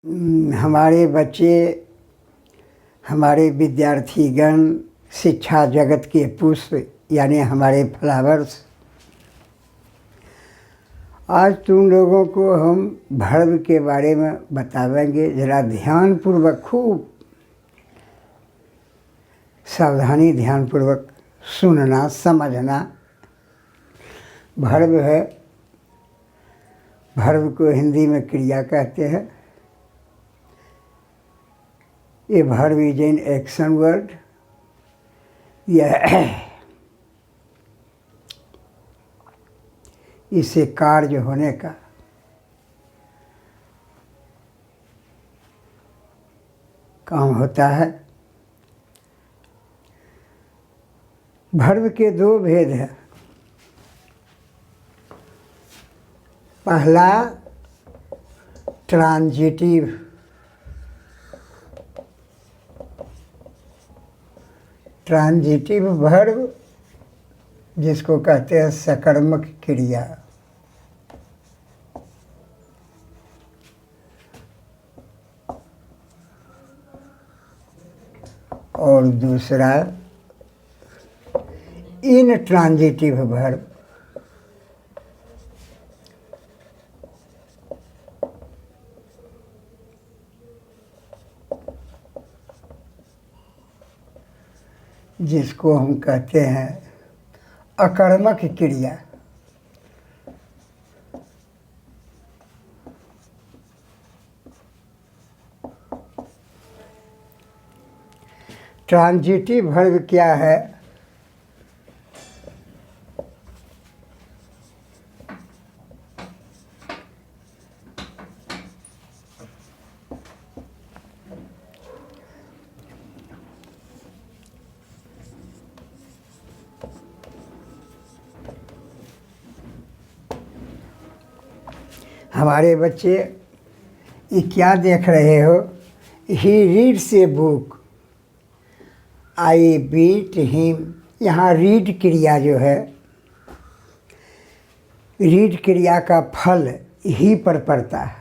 हमारे बच्चे, हमारे विद्यार्थीगण, शिक्षा जगत के पुष्प यानी हमारे फ्लावर्स, आज तुम लोगों को हम भर्व के बारे में बतावेंगे। ज़रा ध्यानपूर्वक, खूब सावधानी, ध्यानपूर्वक सुनना, समझना। भर्व है, भर्व को हिंदी में क्रिया कहते हैं। ये verb is an action word. यह इससे कार्य होने का काम होता है। भर्व के दो भेद हैं। पहला ट्रांजिटिव, ट्रांजिटिव भर्व जिसको कहते हैं सकर्मक क्रिया, और दूसरा इनट्रांजिटिव भर्व। जिसको हम कहते हैं अकर्मक क्रिया। ट्रांजिटिव भर्व क्या है? हमारे बच्चे ये क्या देख रहे हो? He reads a book, I beat him. यहाँ रीड क्रिया जो है, रीड क्रिया का फल ही पर पड़ता है,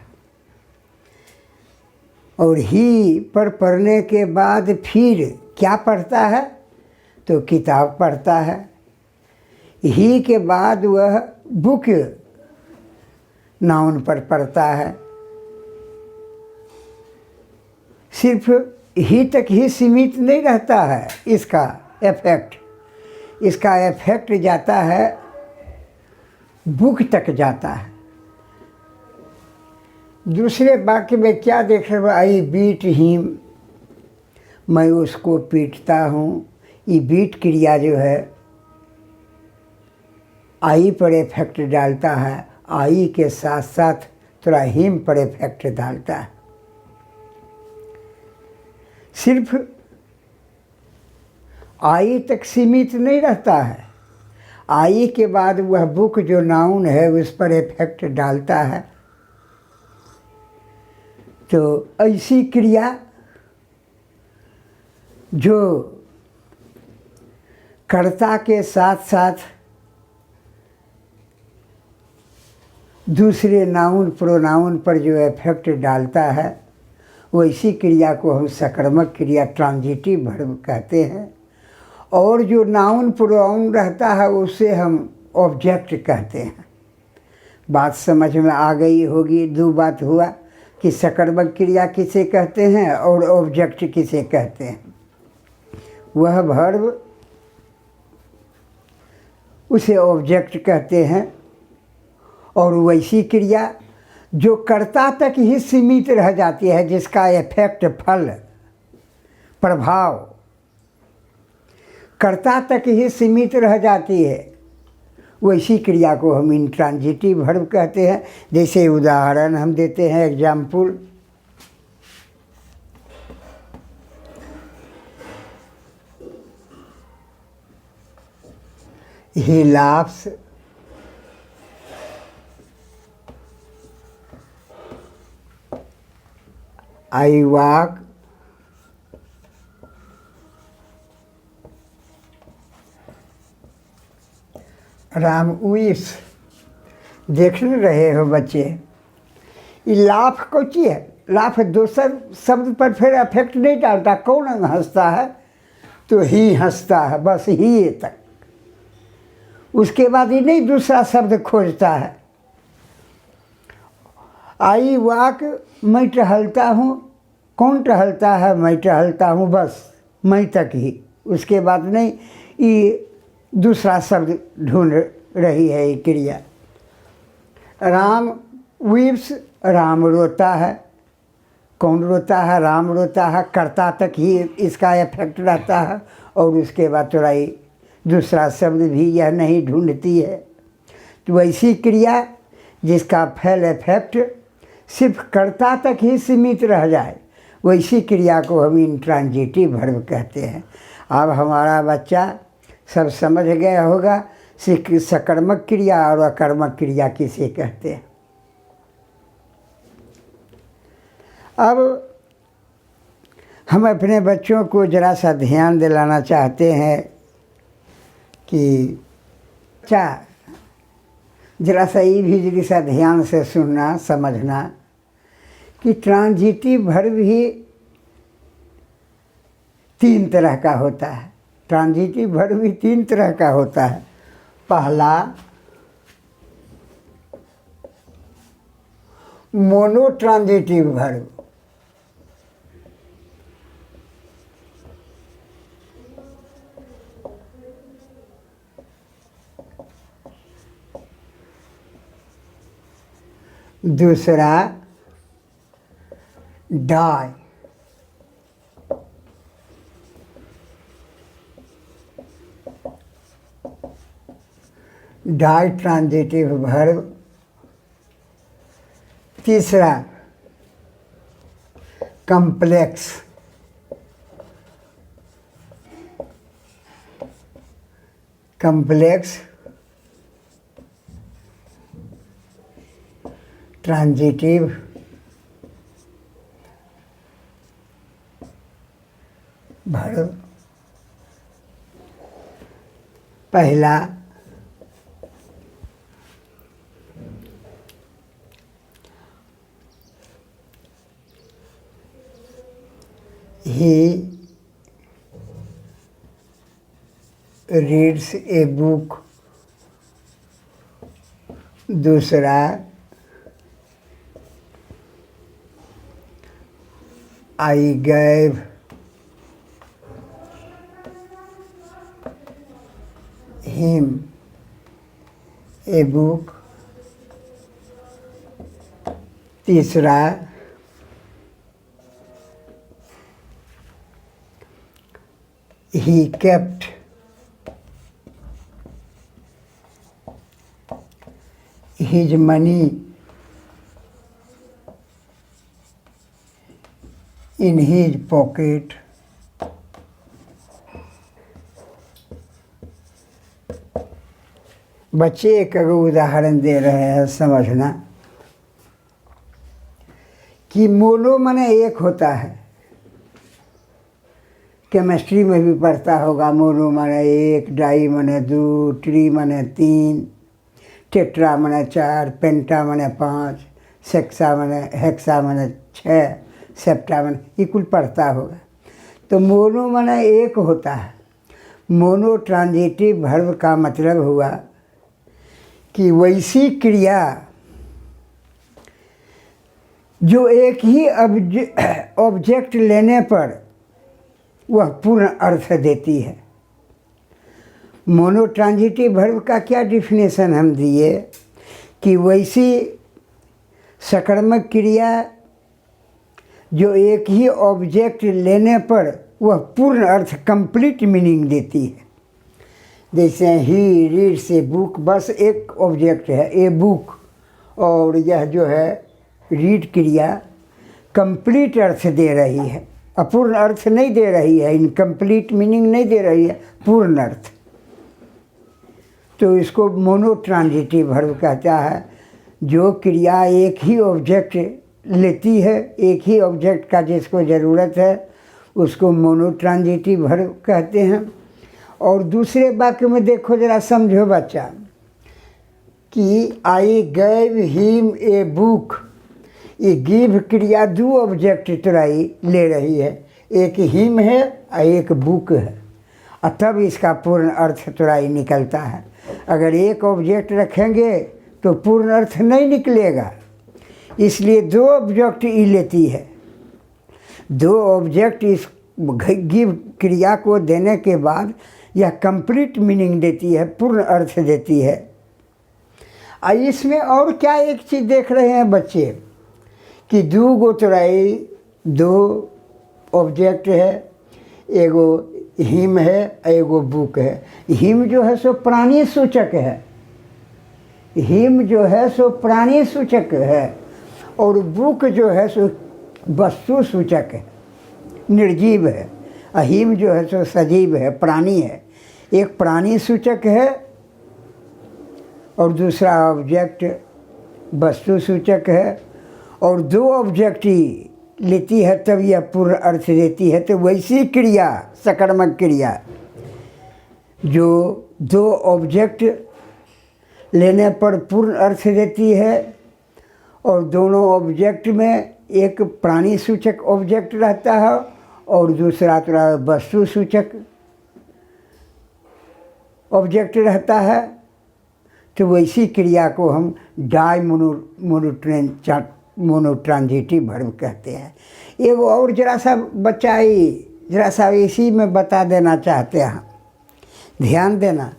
और ही पर पढ़ने के बाद फिर क्या पढ़ता है? तो किताब पढ़ता है। ही के बाद वह बुक नाउन पर पढ़ता है। सिर्फ ही तक ही सीमित नहीं रहता है इसका इफेक्ट। इसका इफेक्ट जाता है, बुक तक जाता है। दूसरे वाक्य में क्या देख रहे हो? आई बीट हिम, मैं उसको पीटता हूँ। ये बीट क्रिया जो है आई पर इफेक्ट डालता है, आई के साथ साथ थोड़ा हिम पर इफेक्ट डालता है। सिर्फ आई तक सीमित नहीं रहता है, आई के बाद वह बुक जो नाउन है उस पर इफेक्ट डालता है। तो ऐसी क्रिया जो कर्ता के साथ साथ दूसरे नाउन, प्रोनाउन पर जो इफेक्ट डालता है, वैसी क्रिया को हम सकर्मक क्रिया, ट्रांजिटिव भर्व कहते हैं। और जो नाउन प्रोनाउन रहता है उसे हम ऑब्जेक्ट कहते हैं। बात समझ में आ गई होगी। दो बात हुआ कि सकर्मक क्रिया किसे कहते हैं और ऑब्जेक्ट किसे कहते हैं। वह भर्व, उसे ऑब्जेक्ट कहते हैं। और वैसी क्रिया जो कर्ता तक ही सीमित रह जाती है, जिसका इफेक्ट, फल, प्रभाव कर्ता तक ही सीमित रह जाती है, वैसी क्रिया को हम इंट्रांजिटिव भर्व कहते हैं। जैसे उदाहरण हम देते हैं, example. He laughs, I walk, Ram उइस। देख रहे हो बच्चे, ये लाफ को है, लाफ दूसर शब्द पर फिर अफेक्ट नहीं डालता। कौन हंसता है, तो ही हंसता है, बस ही तक। उसके बाद ही नहीं दूसरा शब्द खोजता है। आई वाक, मैं टहलता हूँ। कौन टहलता है, मैं टहलता हूँ, बस मैं तक ही। उसके बाद नहीं ये दूसरा शब्द ढूंढ रही है ये क्रिया। राम वीप्स, राम रोता है। कौन रोता है, राम रोता है। कर्ता तक ही इसका इफेक्ट रहता है और उसके बाद थोड़ा ही दूसरा शब्द भी यह नहीं ढूंढती है। तो ऐसी क्रिया जिसका फैल इफेक्ट सिर्फ कर्ता तक ही सीमित रह जाए, वैसी क्रिया को हम इंट्रांजिटिव वर्ब कहते हैं। अब हमारा बच्चा सब समझ गया होगा सकर्मक क्रिया और अकर्मक क्रिया किसे कहते हैं। अब हम अपने बच्चों को ज़रा सा ध्यान दिलाना चाहते हैं कि ज़रा सा ये भी जरा सा ध्यान से सुनना समझना कि ट्रांजिटिव वर्ब ही 3 तरह का होता है। ट्रांजिटिव वर्ब भी 3 तरह का होता है। पहला मोनो ट्रांजिटिव वर्ब। दूसरा डाई। Di transitive verb. तीसरा कम्प्लेक्स। Complex transitive verb. पहला he reads a book। दूसरा I gave him a book। तीसरा he kept his money in his pocket। बच्चे एक उदाहरण दे रहे हैं, समझना कि मोनो माने एक होता है। केमिस्ट्री में भी पढ़ता होगा। मोनो माने 1, डाई माने 2, ट्री माने 3, टेट्रा माने 4, पेंटा माने 5, सेक्सा माने हेक्सा माने 6, सेप्टा माने, ये कुल पढ़ता होगा। तो मोनो माने एक होता है। मोनो ट्रांजिटिव वर्ब का मतलब हुआ कि वैसी क्रिया जो एक ही ऑब्जेक्ट लेने पर वह पूर्ण अर्थ देती है। मोनो ट्रांजिटिव वर्ब का क्या डिफिनेशन हम दिए कि वैसी सकर्मक क्रिया जो एक ही ऑब्जेक्ट लेने पर वह पूर्ण अर्थ कंप्लीट मीनिंग देती है। जैसे ही रीड्स ए बुक, बस एक ऑब्जेक्ट है ए बुक, और यह जो है रीड क्रिया कंप्लीट अर्थ दे रही है, अपूर्ण अर्थ नहीं दे रही है, इनकम्प्लीट मीनिंग नहीं दे रही है, पूर्ण अर्थ। तो इसको मोनो ट्रांजिटिव वर्ब कहता है। जो क्रिया एक ही ऑब्जेक्ट लेती है, एक ही ऑब्जेक्ट का जिसको ज़रूरत है, उसको मोनो ट्रांजिटिव वर्ब कहते हैं। और दूसरे वाक्य में देखो ज़रा, समझो बच्चा, कि आई गैव हिम ए बुक। ये गिव क्रिया दो ऑब्जेक्ट तुराई ले रही है, एक हिम है और एक बुक है, और तब इसका पूर्ण अर्थ तुराई निकलता है। अगर एक ऑब्जेक्ट रखेंगे तो पूर्ण अर्थ नहीं निकलेगा, इसलिए दो ऑब्जेक्ट ही लेती है। दो ऑब्जेक्ट इस गिव क्रिया को देने के बाद यह कंप्लीट मीनिंग देती है, पूर्ण अर्थ देती है। इसमें और क्या एक चीज़ देख रहे हैं बच्चे कि दो गो तुराई दो ऑब्जेक्ट है, एगो हिम है एगो बुक है। हिम जो है सो प्राणी सूचक है, हिम जो है सो प्राणी सूचक है, और बुक जो है सो वस्तु सूचक है, निर्जीव है। हिम जो है सो सजीव है, प्राणी है। एक प्राणी सूचक है और दूसरा ऑब्जेक्ट वस्तु सूचक है, और दो ऑब्जेक्ट ही लेती है तब यह पूर्ण अर्थ देती है। तो वैसी क्रिया सकर्मक क्रिया जो दो ऑब्जेक्ट लेने पर पूर्ण अर्थ देती है, और दोनों ऑब्जेक्ट में एक प्राणी सूचक ऑब्जेक्ट रहता है और दूसरा थोड़ा वस्तु सूचक ऑब्जेक्ट रहता है, तो वैसी क्रिया को हम डाई मोनोट्रांजिटिव वर्ब कहते हैं। ये वो और जरा सा बच्चा ही जरा सा इसी में बता देना चाहते हैं, ध्यान देना।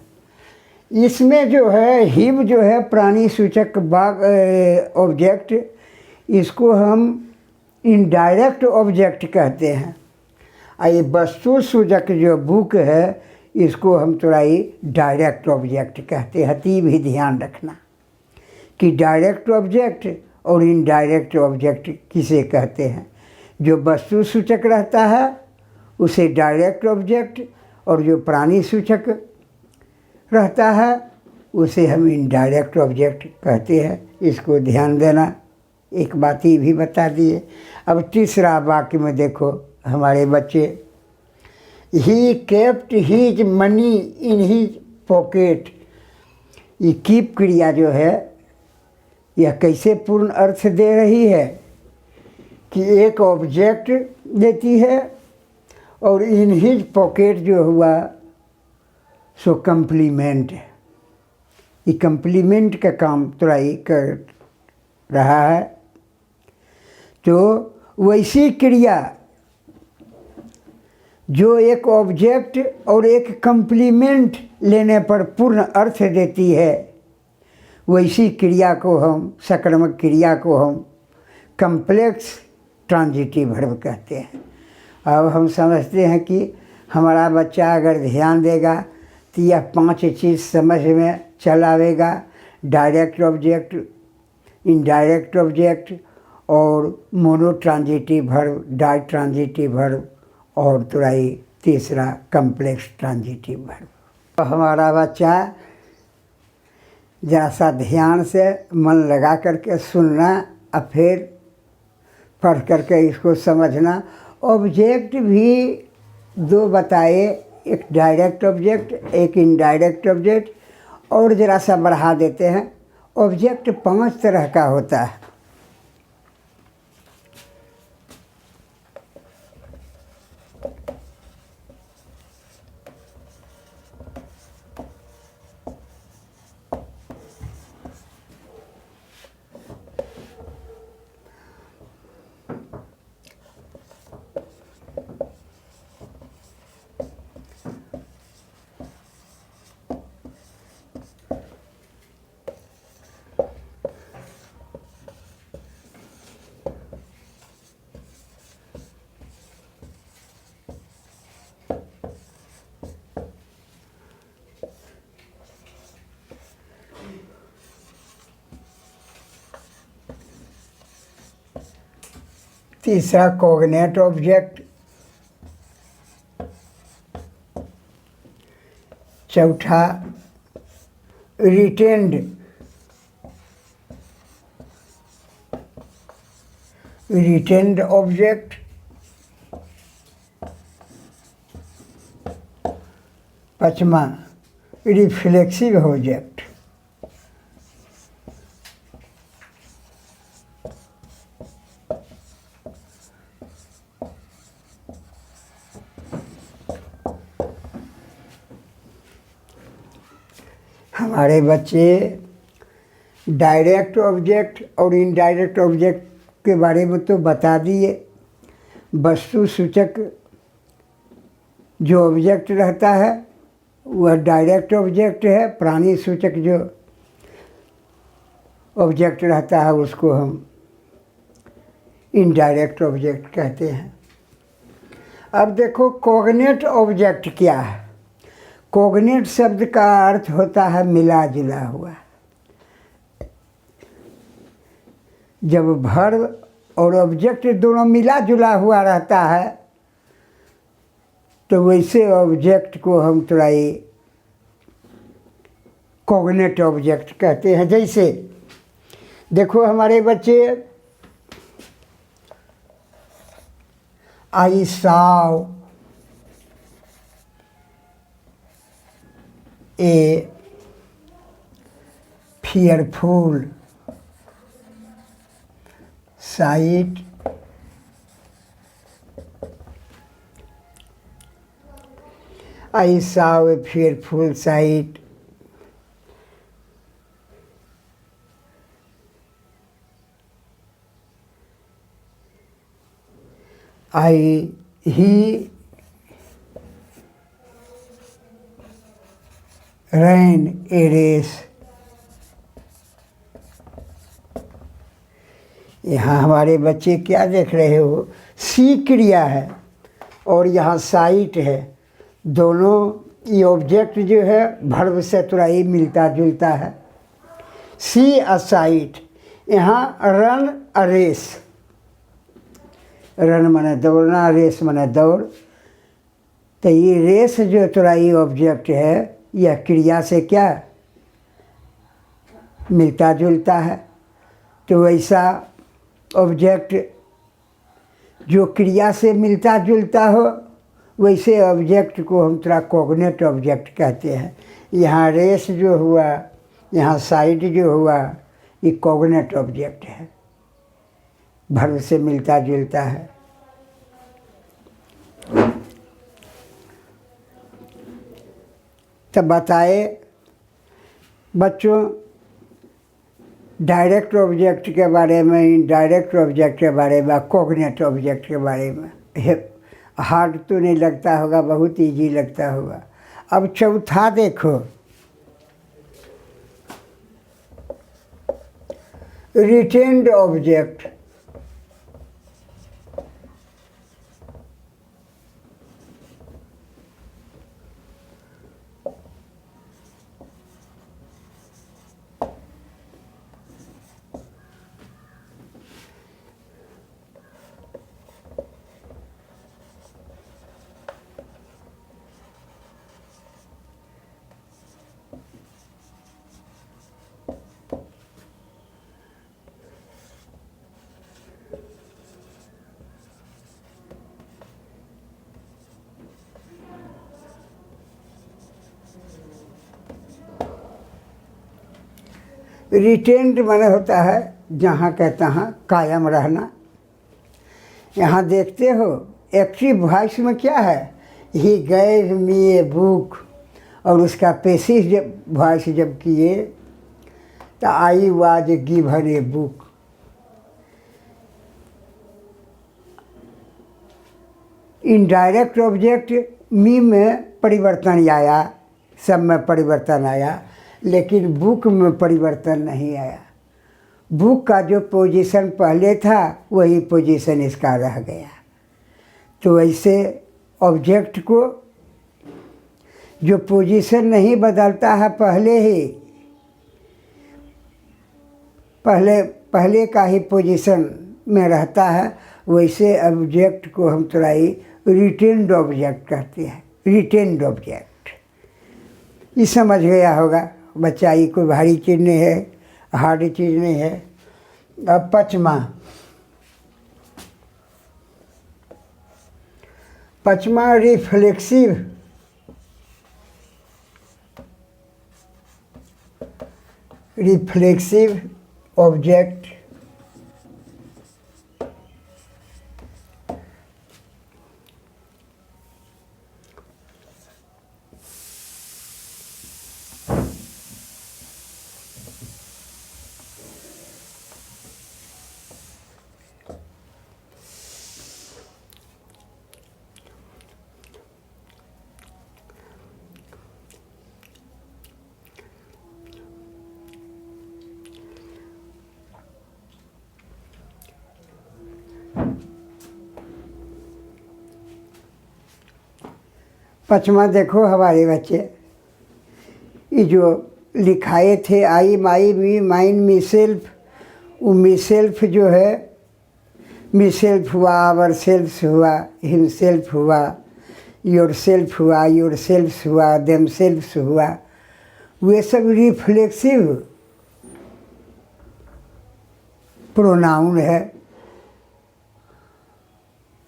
इसमें जो है हिम जो है प्राणी सूचक ऑब्जेक्ट, इसको हम इनडायरेक्ट ऑब्जेक्ट कहते हैं। और ये वस्तु सूचक जो बुक है इसको हम थोड़ा ही डायरेक्ट ऑब्जेक्ट कहते हैं। ती भी ध्यान रखना कि डायरेक्ट ऑब्जेक्ट और इनडायरेक्ट ऑब्जेक्ट किसे कहते हैं। जो वस्तु सूचक रहता है उसे डायरेक्ट ऑब्जेक्ट, और जो प्राणी सूचक रहता है उसे हम इनडायरेक्ट ऑब्जेक्ट कहते हैं। इसको ध्यान देना। एक बात ये भी बता दिए। अब तीसरा वाक्य में देखो हमारे बच्चे, he kept his money in his pocket. ये कीप क्रिया जो है यह कैसे पूर्ण अर्थ दे रही है कि एक ऑब्जेक्ट देती है, और इन हिज पॉकेट जो हुआ सो कम्प्लीमेंट है। ये कम्प्लीमेंट का काम थोड़ा ही कर रहा है। तो वैसी क्रिया जो एक ऑब्जेक्ट और एक कम्प्लीमेंट लेने पर पूर्ण अर्थ देती है, वैसी क्रिया को हम सकर्मक क्रिया को हम कम्प्लेक्स ट्रांजिटिव वर्ब कहते हैं। अब हम समझते हैं कि हमारा बच्चा अगर ध्यान देगा तो यह 5 चीज़ समझ में चल आवेगा। डायरेक्ट ऑब्जेक्ट, इनडायरेक्ट ऑब्जेक्ट, और mono transitive verb, di transitive verb, और तुराई तीसरा कम्प्लेक्स ट्रांजिटिव वर्ब। तो हमारा बच्चा जरा सा ध्यान से मन लगा करके सुनना और फिर पढ़ करके इसको समझना। ऑब्जेक्ट भी दो बताए, एक डायरेक्ट ऑब्जेक्ट एक इनडायरेक्ट ऑब्जेक्ट, और ज़रा सा बढ़ा देते हैं। ऑब्जेक्ट 5 तरह का होता है। तीसरा कॉग्नेट ऑब्जेक्ट, चौथा रिटेंड ऑब्जेक्ट, पांचवा रिफ्लेक्सिव ऑब्जेक्ट। हमारे बच्चे डायरेक्ट ऑब्जेक्ट और इनडायरेक्ट ऑब्जेक्ट के बारे में तो बता दिए। वस्तु सूचक जो ऑब्जेक्ट रहता है वह डायरेक्ट ऑब्जेक्ट है। प्राणी सूचक जो ऑब्जेक्ट रहता है उसको हम इनडायरेक्ट ऑब्जेक्ट कहते हैं। अब देखो कॉग्नेट ऑब्जेक्ट क्या है। कॉग्नेट शब्द का अर्थ होता है मिला जुला हुआ। जब वर्ब और ऑब्जेक्ट दोनों मिला जुला हुआ रहता है तो वैसे ऑब्जेक्ट को हम थोड़ा ये कॉग्नेट ऑब्जेक्ट कहते हैं। जैसे देखो हमारे बच्चे, आई saw a fearful sight. I saw a fearful sight. He ran a race. यहाँ हमारे बच्चे क्या देख रहे हो, सी क्रिया है और यहाँ साइट है। दोनों ये ऑब्जेक्ट जो है वर्ब से थोड़ा ही मिलता जुलता है। सी अ साइट, यहाँ रन अ रेस। रन माने दौड़ना, रेस माने दौड़। तो ये रेस जो थोड़ा ये ऑब्जेक्ट है यह क्रिया से क्या मिलता जुलता है। तो वैसा ऑब्जेक्ट जो क्रिया से मिलता जुलता हो वैसे ऑब्जेक्ट को हम थोड़ा कॉग्नेट ऑब्जेक्ट कहते हैं। यहाँ रेस जो हुआ, यहाँ साइड जो हुआ, ये कॉग्नेट ऑब्जेक्ट है, वर्ब से मिलता जुलता है। तब बताए बच्चों डायरेक्ट ऑब्जेक्ट के बारे में, इनडायरेक्ट ऑब्जेक्ट के बारे में, कॉग्नेट ऑब्जेक्ट के बारे में। हार्ड तो नहीं लगता होगा, बहुत इजी लगता होगा। अब चौथा देखो, रिटेन्ड ऑब्जेक्ट। रिटेन्ड माने होता है जहाँ का तहाँ कायम रहना। यहाँ देखते हो एक्टिव वॉइस में क्या है, ही गैव मी ए बुक, और उसका पैसिव जब वॉइस जब किए तो I was given a book. Indirect object me में परिवर्तन आया, सब में परिवर्तन आया, लेकिन बुक में परिवर्तन नहीं आया। बुक का जो पोजीशन पहले था वही पोजीशन इसका रह गया। तो ऐसे ऑब्जेक्ट को जो पोजीशन नहीं बदलता है पहले का ही पोजीशन में रहता है, वैसे ऑब्जेक्ट को हम थोड़ा ही रिटेन्ड ऑब्जेक्ट कहते हैं। रिटेन्ड ऑब्जेक्ट ये समझ गया होगा बच्चा, ये कोई भारी चीज़ नहीं है, हार्ड चीज़ नहीं है। अब पचमा रिफ्लेक्सिव ऑब्जेक्ट। पाँचवा देखो हमारे बच्चे, ये जो लिखाए थे आई माई मी माइन मी सेल्फ, वो मी सेल्फ जो है, मी सेल्फ हुआ, आवर सेल्फ हुआ, हिम सेल्फ हुआ, योर सेल्फ हुआ, योर सेल्फ हुआ, देम सेल्फ हुआ, वे सब रिफ्लेक्सिव प्रोनाउन है।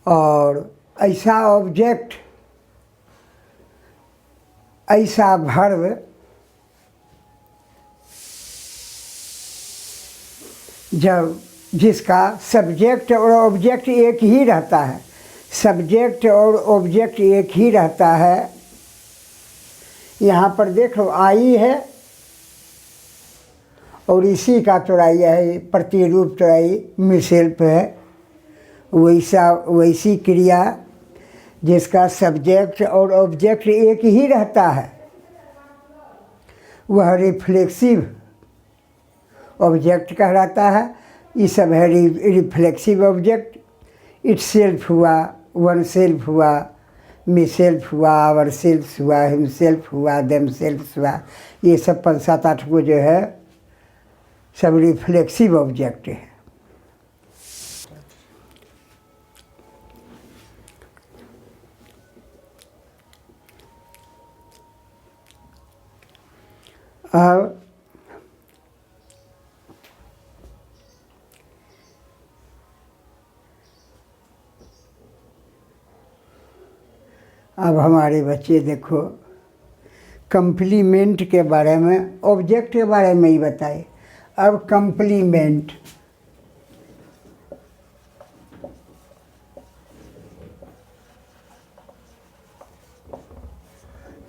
और ऐसा ऑब्जेक्ट, ऐसा वर्ब जब जिसका सब्जेक्ट और ऑब्जेक्ट एक ही रहता है, सब्जेक्ट और ऑब्जेक्ट एक ही रहता है। यहाँ पर देख लो आई है और इसी का तोड़ाई है, प्रतिरूप तोड़ाई मिसेल्फ है। वैसी क्रिया जिसका सब्जेक्ट और ऑब्जेक्ट एक ही रहता है, वह रिफ्लेक्सिव ऑब्जेक्ट कहलाता है। ये सब है रिफ्लेक्सिव ऑब्जेक्ट। इट सेल्फ हुआ, वन सेल्फ हुआ, मी सेल्फ हुआ, आवर सेल्फ हुआ, हिम सेल्फ हुआ, देम सेल्फ हुआ, ये सब 5, 7, 8 को जो है सब रिफ्लेक्सिव ऑब्जेक्ट है। अब हमारे बच्चे देखो कंप्लीमेंट के बारे में, ऑब्जेक्ट के बारे में ही बताए। अब कंप्लीमेंट,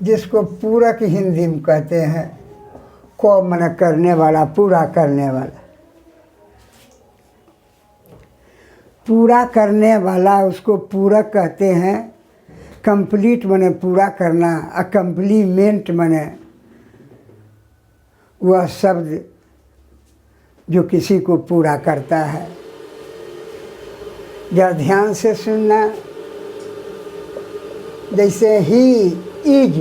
जिसको पूरक हिंदी में कहते हैं, को मन करने वाला, पूरा करने वाला, पूरा करने वाला उसको पूरक कहते हैं। कंप्लीट माने पूरा करना, अकम्प्लीमेंट माने वह शब्द जो किसी को पूरा करता है। जरा ध्यान से सुनना, जैसे ही इज,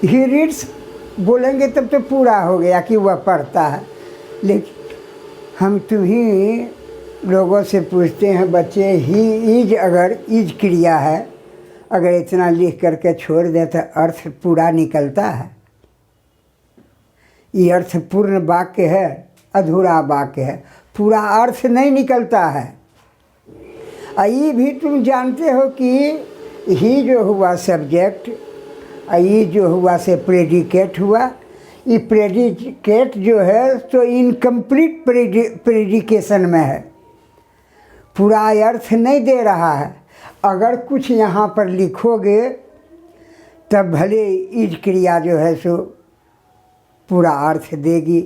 ही रीड्स बोलेंगे तब तो पूरा हो गया कि वह पढ़ता है। लेकिन हम तुम्ही लोगों से पूछते हैं बच्चे, ही इज अगर इज क्रिया है, अगर इतना लिख करके छोड़ दे तो अर्थ पूरा निकलता है। ये अर्थ पूर्ण वाक्य है, अधूरा वाक्य है, पूरा अर्थ नहीं निकलता है। ये भी तुम जानते हो कि ही जो हुआ सब्जेक्ट, ये जो हुआ से प्रेडिकेट हुआ। ये प्रेडिकेट जो है तो इनकम्प्लीट प्रेडिकेशन में है, पूरा अर्थ नहीं दे रहा है। अगर कुछ यहाँ पर लिखोगे तब भले इज क्रिया जो है सो पूरा अर्थ देगी।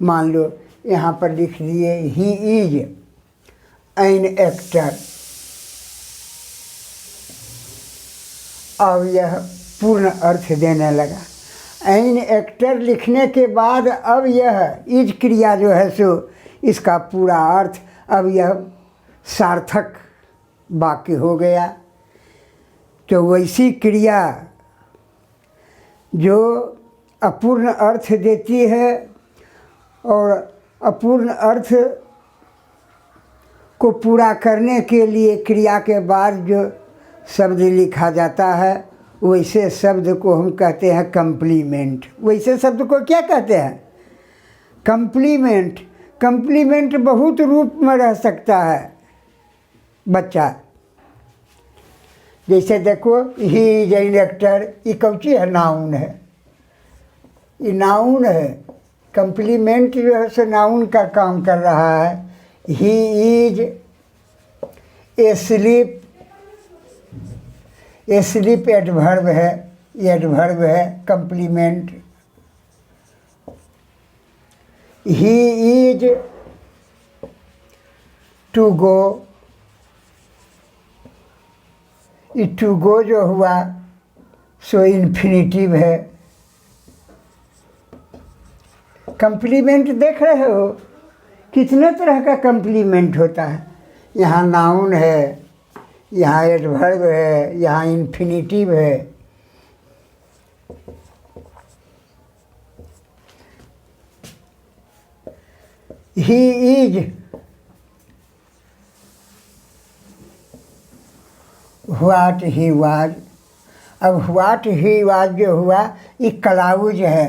मान लो यहाँ पर लिख दिए ही इज एन एक्टर, अब यह पूर्ण अर्थ देने लगा। एन एक्टर लिखने के बाद अब यह इज क्रिया जो है सो इसका पूरा अर्थ, अब यह सार्थक वाक्य हो गया। तो वैसी क्रिया जो अपूर्ण अर्थ देती है और अपूर्ण अर्थ को पूरा करने के लिए क्रिया के बाद जो शब्द लिखा जाता है, वैसे शब्द को हम कहते हैं कंप्लीमेंट। वैसे शब्द को क्या कहते हैं? कंप्लीमेंट। कंप्लीमेंट बहुत रूप में रह सकता है बच्चा। जैसे देखो ही इज एन एक्टर, ये कौची है? नाउन है, ये नाउन है। कंप्लीमेंट जो है सो नाउन का काम कर रहा है। He is asleep, asleep adverb है, ये एडवर्ब है complement. He is to go, ये टू गो जो हुआ सो इन्फिनिटिव है। कंप्लीमेंट देख रहे हो कितने तरह का कंप्लीमेंट होता है। यहाँ नाउन है, यहाँ एडवर्ब है, यहाँ इन्फिनिटिव है। He is, what he was. अब व्हाट ही वाज जो हुआ ये क्लाउज है।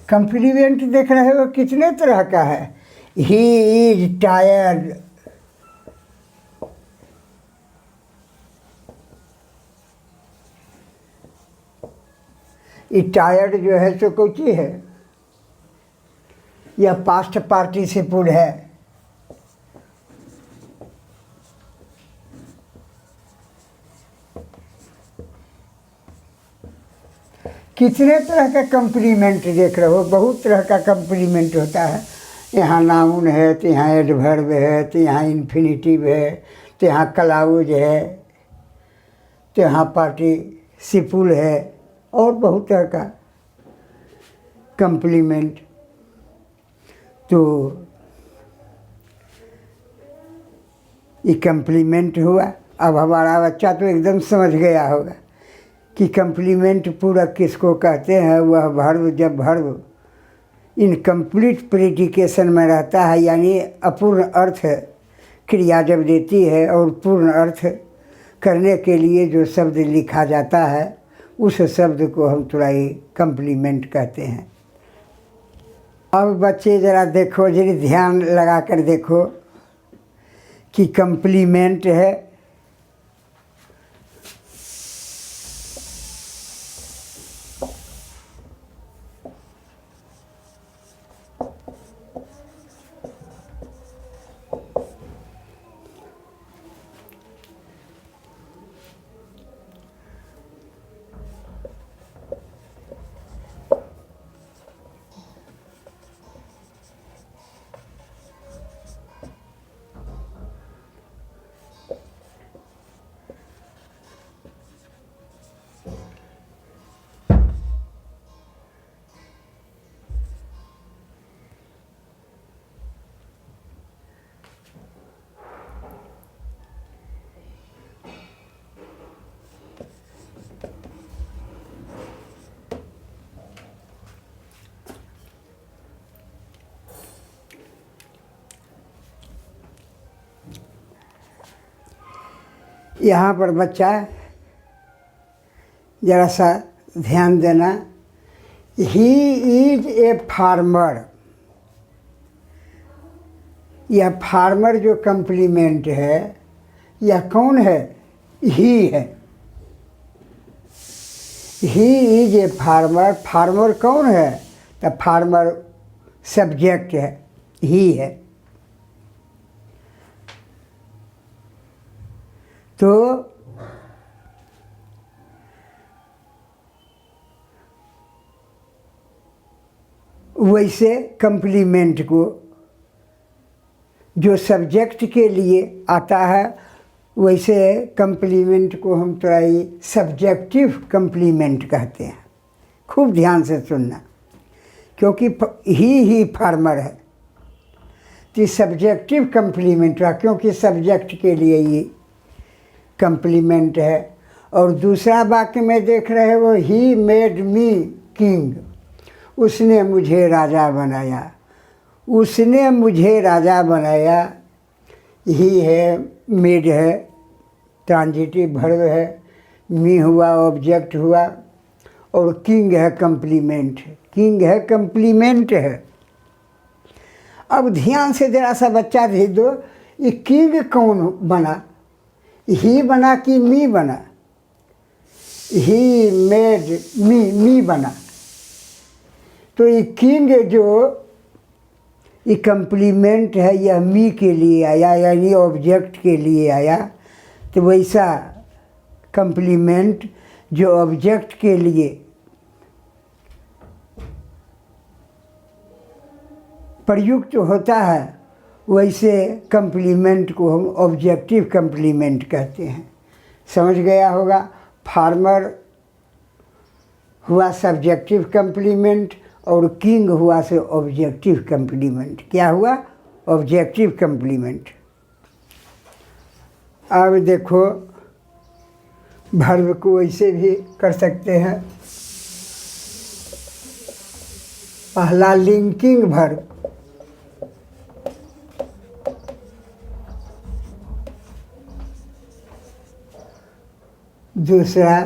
कम्प्लीमेंट देख रहे हो कितने तरह का है। ही इज टायर्ड, ये टायर्ड जो है सो कुछ ही है, यह पास्ट पार्टिसिपल है। कितने तरह का कम्प्लीमेंट देख रहे हो, बहुत तरह का कम्प्लीमेंट होता है। यहाँ नाउन है, तो यहाँ एडवर्ब है, तो यहाँ इन्फिनिटिव है, तो यहाँ क्लाउज है, तो यहाँ पार्टिसिपल है, और बहुत तरह का कम्प्लीमेंट। तो ये कम्प्लीमेंट हुआ। अब हमारा बच्चा तो एकदम समझ गया होगा कि कम्प्लीमेंट पूरक किसको कहते हैं। वह वर्ब जब वर्ब इनकम्प्लीट प्रेडिकेशन में रहता है, यानी अपूर्ण अर्थ क्रिया जब देती है और पूर्ण अर्थ करने के लिए जो शब्द लिखा जाता है उस शब्द को हम तुरंत कम्प्लीमेंट कहते हैं। अब बच्चे ज़रा देखो, जरा ध्यान लगा कर देखो कि कम्प्लीमेंट है, यहाँ पर बच्चा ज़रा सा ध्यान देना। ही इज ए फार्मर, यह फार्मर जो कम्प्लीमेंट है यह कौन है? ही है। He is a farmer, farmer कौन है? तो फार्मर सब्जेक्ट है, ही है। तो वैसे कम्प्लीमेंट को जो सब्जेक्ट के लिए आता है वैसे कम्प्लीमेंट को हम थोड़ा सब्जेक्टिव कम्प्लीमेंट कहते हैं। खूब ध्यान से सुनना, क्योंकि ही फार्मर है तो सब्जेक्टिव कम्प्लीमेंट हुआ, क्योंकि सब्जेक्ट के लिए ये कम्प्लीमेंट है। और दूसरा वाक्य में देख रहे हो, ही मेड मी किंग, उसने मुझे राजा बनाया। उसने मुझे राजा बनाया, ही है, मेड है, ट्रांजिटिव वर्ब है, मी हुआ ऑब्जेक्ट हुआ, और किंग है कम्प्लीमेंट। किंग है कम्प्लीमेंट है। अब ध्यान से जरा सा बच्चा भेज दो, ये किंग कौन बना? ही बना कि मी बना? ही मेड मी बना। तो ये किंग जो ये कम्प्लीमेंट है यह मी के लिए आया, यानी ऑब्जेक्ट के लिए आया। तो वैसा कम्प्लीमेंट जो ऑब्जेक्ट के लिए प्रयुक्त होता है वैसे कम्प्लीमेंट को हम ऑब्जेक्टिव कम्प्लीमेंट कहते हैं। समझ गया होगा। फार्मर हुआ सब्जेक्टिव कम्प्लीमेंट और किंग हुआ से ऑब्जेक्टिव कम्प्लीमेंट। क्या हुआ? Objective complement. अब देखो वर्ब को ऐसे भी कर सकते हैं। पहला लिंकिंग वर्ब, दूसरा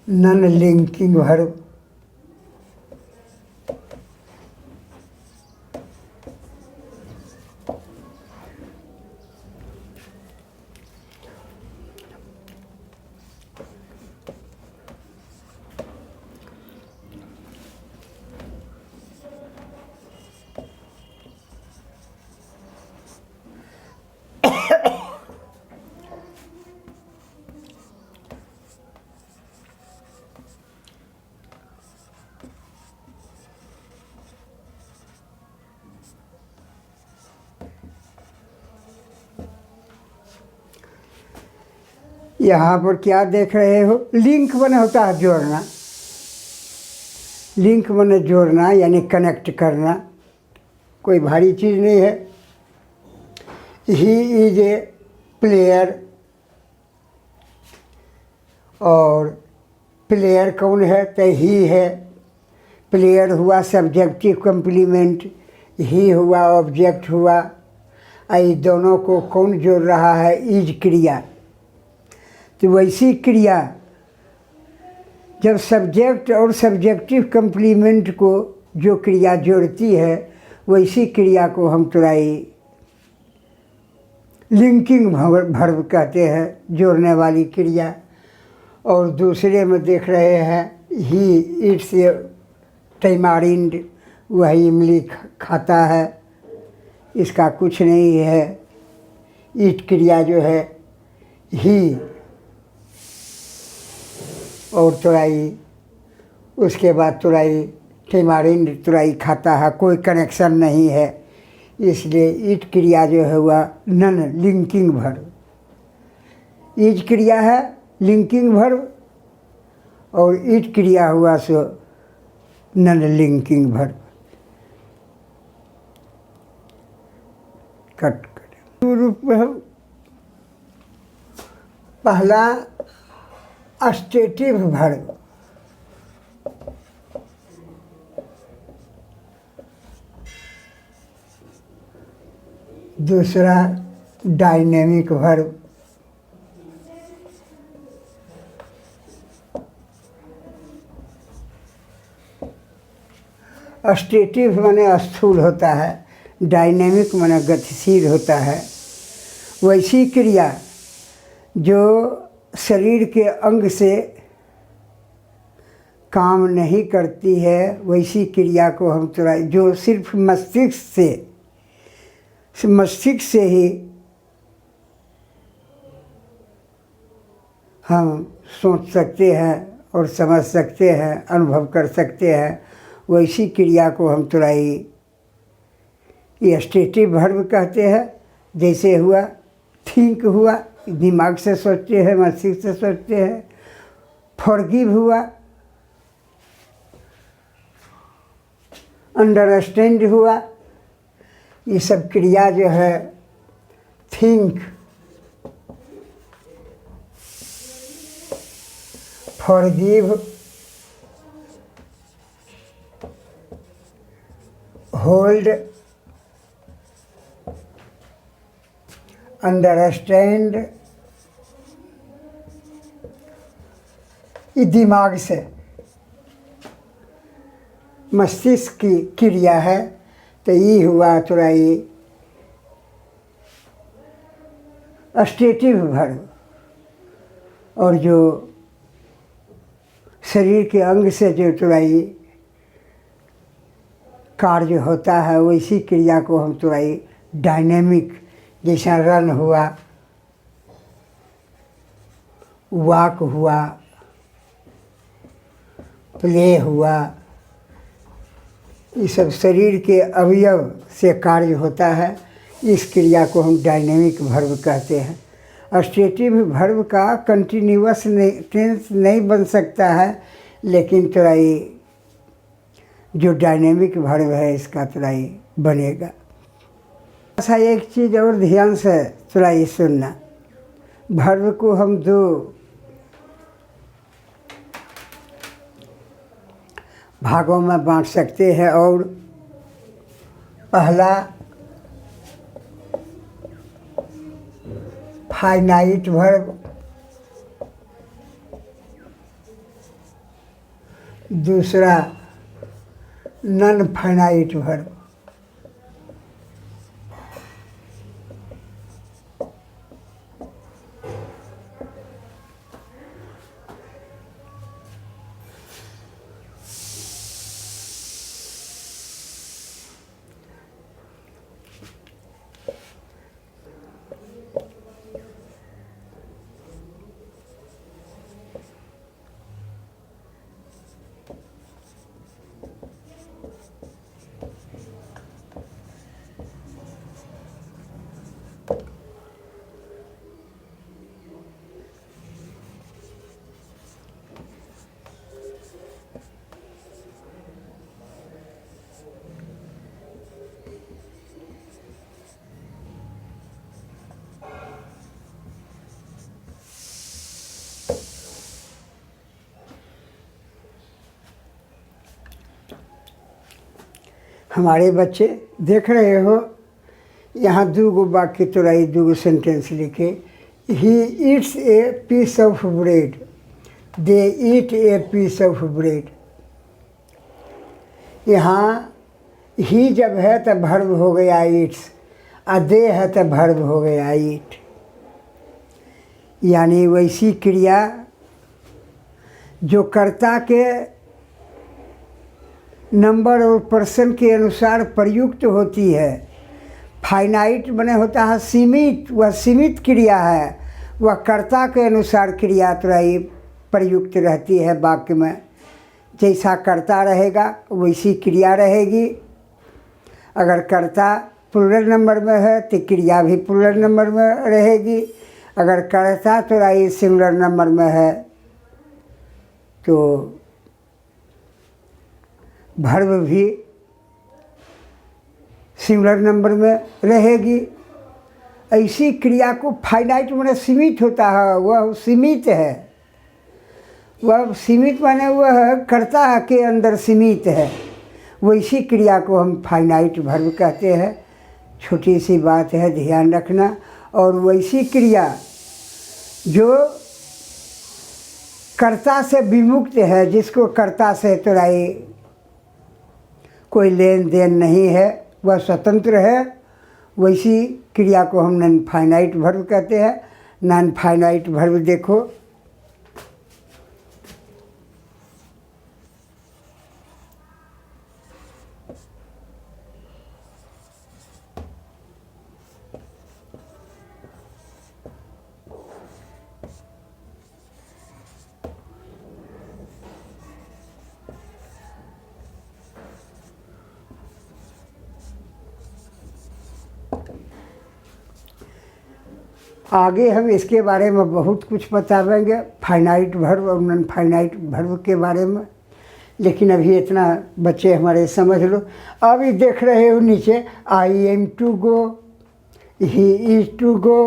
नन लिंकिंग वर्ब। यहाँ पर क्या देख रहे हो? लिंक बने होता है जोड़ना। लिंक बने जोड़ना यानी कनेक्ट करना, कोई भारी चीज़ नहीं है। ही इज ए प्लेयर, और प्लेयर कौन है? तो ही है। प्लेयर हुआ सब्जेक्टिव कम्प्लीमेंट, ही हुआ ऑब्जेक्ट हुआ। ये दोनों को कौन जोड़ रहा है? इज क्रिया। तो वैसी क्रिया जब सब्जेक्ट और सब्जेक्टिव कम्प्लीमेंट को जो क्रिया जोड़ती है, वैसी क्रिया को हम तुराई लिंकिंग वर्ब कहते हैं, जोड़ने वाली क्रिया। और दूसरे में देख रहे हैं ही इट्स टैमारिंड, वही इमली खाता है, इसका कुछ नहीं है। ईट क्रिया जो है ही और तुराई, उसके बाद तुराई टैमारिंड तुराई खाता है, कोई कनेक्शन नहीं है। इसलिए ईट क्रिया जो है वह नन लिंकिंग वर्ब। ईज क्रिया है लिंकिंग वर्ब, और ईट क्रिया हुआ सो नन लिंकिंग वर्ब। कट कर रूप में पहला अस्टेटिव वर्ब, दूसरा डायनेमिक वर्ब, अस्टेटिव माने स्थूल होता है, डायनेमिक माने गतिशील होता है। वैसी क्रिया जो शरीर के अंग से काम नहीं करती है, वैसी क्रिया को हम तुराई, जो सिर्फ मस्तिष्क से ही हम सोच सकते हैं और समझ सकते हैं, अनुभव कर सकते हैं, वैसी क्रिया को हम तुराई ये अस्टेटिव वर्ब कहते हैं। जैसे हुआ थिंक हुआ, दिमाग से सोचते हैं, मस्तिष्क से सोचते हैं। फॉरगिव हुआ, अंडरस्टैंड हुआ। ये सब क्रिया जो है थिंक, फॉरगिव, होल्ड, अंडरस्टैंड, ये दिमाग से मस्तिष्क की क्रिया है। तो ये हुआ तुराई अस्टेटिव वर्ब। और जो शरीर के अंग से जो तुराई कार्य होता है, वैसी क्रिया को हम तुराई डायनेमिक, जैसा रन हुआ, वॉक हुआ, प्ले हुआ, ये सब शरीर के अवयव से कार्य होता है। इस क्रिया को हम डायनेमिक वर्ब कहते हैं। अस्टेटिव वर्ब का कंटिन्यूअस टेंस नहीं बन सकता है, लेकिन तुराई जो डायनेमिक वर्ब है इसका थोड़ा ये बनेगा। ऐसा एक चीज़ और ध्यान से थोड़ा ये सुनना, वर्ब को हम दो भागों में बांट सकते हैं। और पहला फाइनाइट वर्ब, दूसरा नॉन फाइनाइट वर्ब। हमारे बच्चे देख रहे हो, यहाँ दो वाक्य तोड़ाई, दो सेंटेंस लिखे। He eats a piece of bread, they eat a piece of bread. यहाँ ही जब है तो वर्ब हो गया ईट्स, और दे है तो वर्ब हो गया ईट। यानी वैसी क्रिया जो कर्ता के नंबर और पर्सन के अनुसार प्रयुक्त होती है। फाइनाइट बने होता है सीमित, वह सीमित क्रिया है, वह कर्ता के अनुसार क्रिया प्रयुक्त रहती है वाक्य में। जैसा कर्ता रहेगा वैसी क्रिया रहेगी। अगर कर्ता प्लूरल नंबर में है तो क्रिया भी प्लूरल नंबर में रहेगी। अगर कर्ता सिंगुलर नंबर में है तो वर्ब भी सिंगुलर नंबर में रहेगी। ऐसी क्रिया को फाइनाइट माने सीमित होता है, वह सीमित है, वह सीमित माने वह कर्ता के अंदर सीमित है। वैसी क्रिया को हम फाइनाइट वर्ब कहते हैं। छोटी सी बात है, ध्यान रखना। और वैसी क्रिया जो कर्ता से विमुक्त है, जिसको कर्ता से कोई लेन देन नहीं है, वह स्वतंत्र है, वैसी क्रिया को हम नॉन फाइनाइट वर्ब कहते हैं। नॉन फाइनाइट वर्ब देखो, आगे हम इसके बारे में बहुत कुछ बताएंगे, फाइनाइट वर्ब और नॉन फाइनाइट वर्ब के बारे में। लेकिन अभी इतना बच्चे हमारे समझ लो। अभी देख रहे हो नीचे, I am to go, he is to go,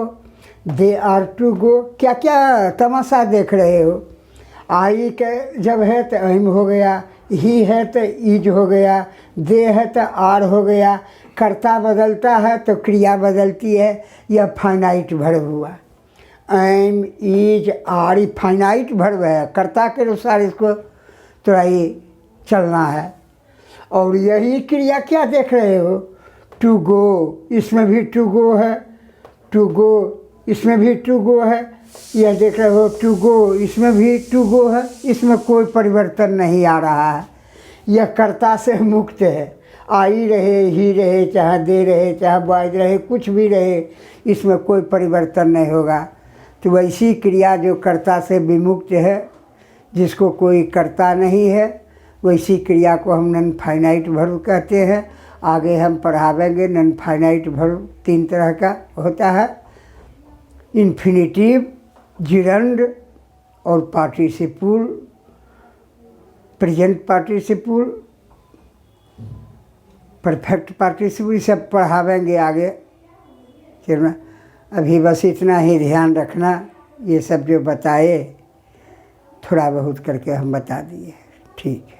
they are to go. क्या क्या तमाशा देख रहे हो। आई के जब है तो एम हो गया, ही है तो इज हो गया, दे है तो आर हो गया। कर्ता बदलता है तो क्रिया बदलती है। यह फाइनाइट वर्ब हुआ। Am is are finite verb है, कर्ता के अनुसार इसको थोड़ा ये चलना है। और यही क्रिया क्या देख रहे हो, टू गो, इसमें भी टू गो है, टू गो इसमें भी टू गो है। यह देख रहे हो टू गो, इसमें भी टू गो है। इसमें कोई परिवर्तन नहीं आ रहा है, यह कर्ता से मुक्त है। आई रहे, ही रहे, चाहे दे रहे, चाहे बॉयज रहे, कुछ भी रहे, इसमें कोई परिवर्तन नहीं होगा। तो वैसी क्रिया जो कर्ता से विमुक्त है, जिसको कोई कर्ता नहीं है, वैसी क्रिया को हम नॉन फाइनाइट वर्ब कहते हैं। आगे हम पढ़ावेंगे। नॉन फाइनाइट वर्ब 3 तरह का होता है, इन्फिनिटिव, जिरंड और participle, present participle perfect participle सब पढ़ावेंगे आगे चलना। अभी बस इतना ही ध्यान रखना, ये सब जो बताए थोड़ा बहुत करके हम बता दिए। ठीक है।